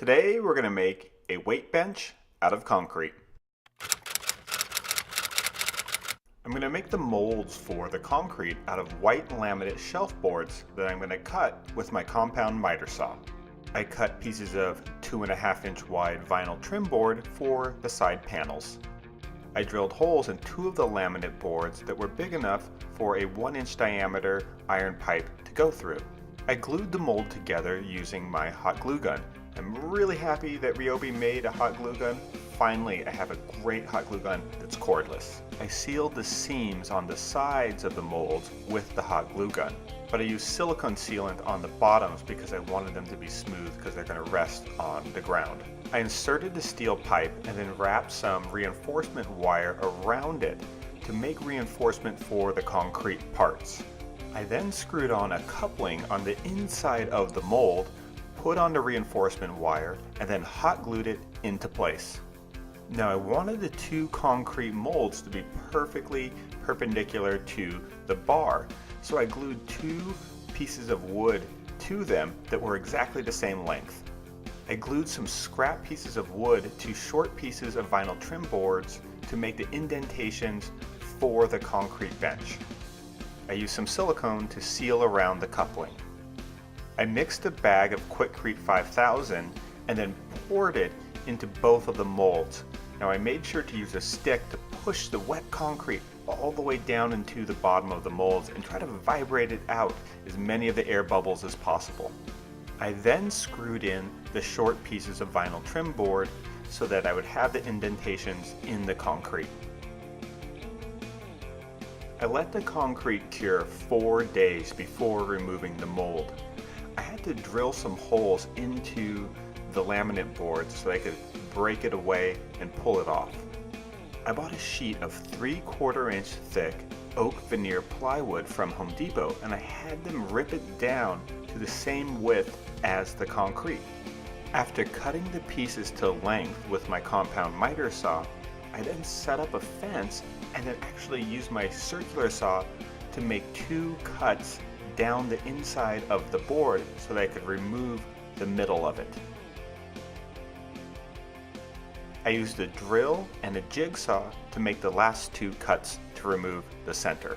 Today we're going to make a weight bench out of concrete. I'm going to make the molds for the concrete out of white laminate shelf boards that I'm going to cut with my compound miter saw. I cut pieces of 2.5-inch wide vinyl trim board for the side panels. I drilled holes in 2 of the laminate boards that were big enough for a 1-inch diameter iron pipe to go through. I glued the mold together using my hot glue gun. I'm really happy that Ryobi made a hot glue gun. Finally, I have a great hot glue gun that's cordless. I sealed the seams on the sides of the molds with the hot glue gun, but I used silicone sealant on the bottoms because I wanted them to be smooth because they're going to rest on the ground. I inserted the steel pipe and then wrapped some reinforcement wire around it to make reinforcement for the concrete parts. I then screwed on a coupling on the inside of the mold, put on the reinforcement wire, and then hot glued it into place. Now I wanted the 2 concrete molds to be perfectly perpendicular to the bar, so I glued 2 pieces of wood to them that were exactly the same length. I glued some scrap pieces of wood to short pieces of vinyl trim boards to make the indentations for the concrete bench. I used some silicone to seal around the coupling. I mixed a bag of Quikrete 5000 and then poured it into both of the molds. Now I made sure to use a stick to push the wet concrete all the way down into the bottom of the molds and try to vibrate it out as many of the air bubbles as possible. I then screwed in the short pieces of vinyl trim board so that I would have the indentations in the concrete. I let the concrete cure 4 days before removing the mold. I had to drill some holes into the laminate board so I could break it away and pull it off. I bought a sheet of 3/4 inch thick oak veneer plywood from Home Depot, and I had them rip it down to the same width as the concrete. After cutting the pieces to length with my compound miter saw, I then set up a fence and then actually used my circular saw to make 2 cuts down the inside of the board so that I could remove the middle of it. I used a drill and a jigsaw to make the last 2 cuts to remove the center.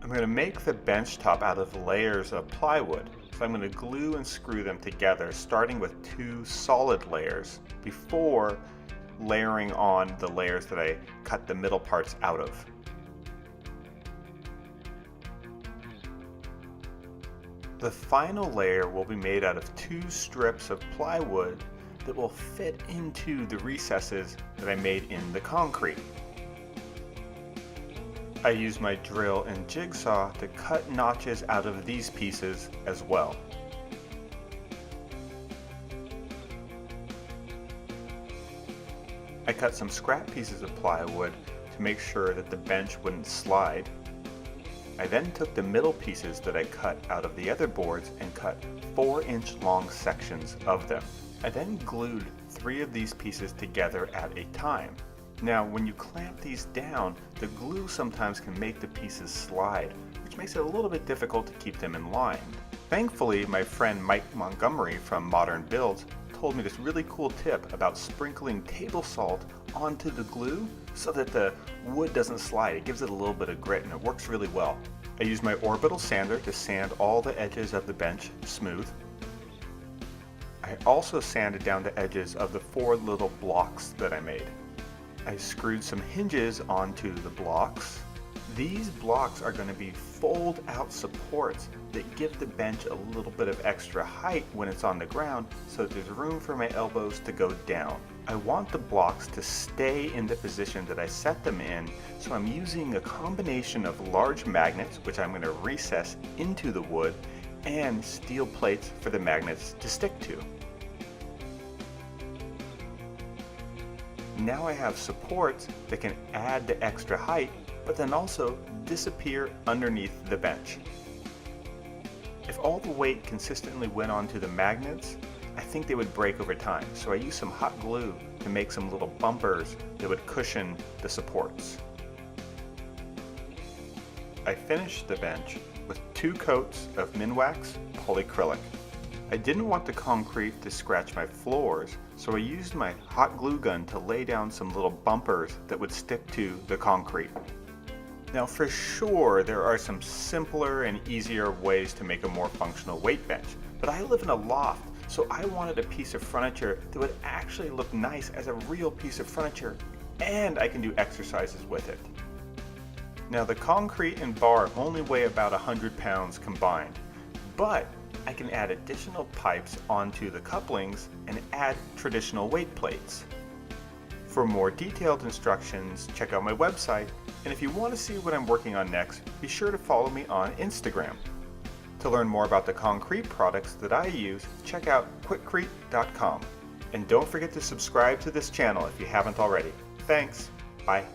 I'm going to make the bench top out of layers of plywood, so I'm going to glue and screw them together starting with 2 solid layers before layering on the layers that I cut the middle parts out of. The final layer will be made out of 2 strips of plywood that will fit into the recesses that I made in the concrete. I used my drill and jigsaw to cut notches out of these pieces as well. I cut some scrap pieces of plywood to make sure that the bench wouldn't slide. I then took the middle pieces that I cut out of the other boards and cut 4-inch long sections of them. I then glued 3 of these pieces together at a time. Now when you clamp these down, the glue sometimes can make the pieces slide, which makes it a little bit difficult to keep them in line. Thankfully, my friend Mike Montgomery from Modern Builds told me this really cool tip about sprinkling table salt onto the glue so that the wood doesn't slide. It gives it a little bit of grit and it works really well. I used my orbital sander to sand all the edges of the bench smooth. I also sanded down the edges of the 4 little blocks that I made. I screwed some hinges onto the blocks. These blocks are going to be fold out supports that give the bench a little bit of extra height when it's on the ground so that there's room for my elbows to go down. I want the blocks to stay in the position that I set them in, so I'm using a combination of large magnets, which I'm going to recess into the wood, and steel plates for the magnets to stick to. Now I have supports that can add the extra height, but then also disappear underneath the bench. If all the weight consistently went onto the magnets, I think they would break over time, so I used some hot glue to make some little bumpers that would cushion the supports. I finished the bench with 2 coats of Minwax polyacrylic. I didn't want the concrete to scratch my floors, so I used my hot glue gun to lay down some little bumpers that would stick to the concrete. Now for sure, there are some simpler and easier ways to make a more functional weight bench, but I live in a loft, so I wanted a piece of furniture that would actually look nice as a real piece of furniture, and I can do exercises with it. Now the concrete and bar only weigh about 100 pounds combined, but I can add additional pipes onto the couplings and add traditional weight plates. For more detailed instructions, check out my website, and if you want to see what I'm working on next, be sure to follow me on Instagram. To learn more about the concrete products that I use, check out Quikrete.com. And don't forget to subscribe to this channel if you haven't already. Thanks. Bye.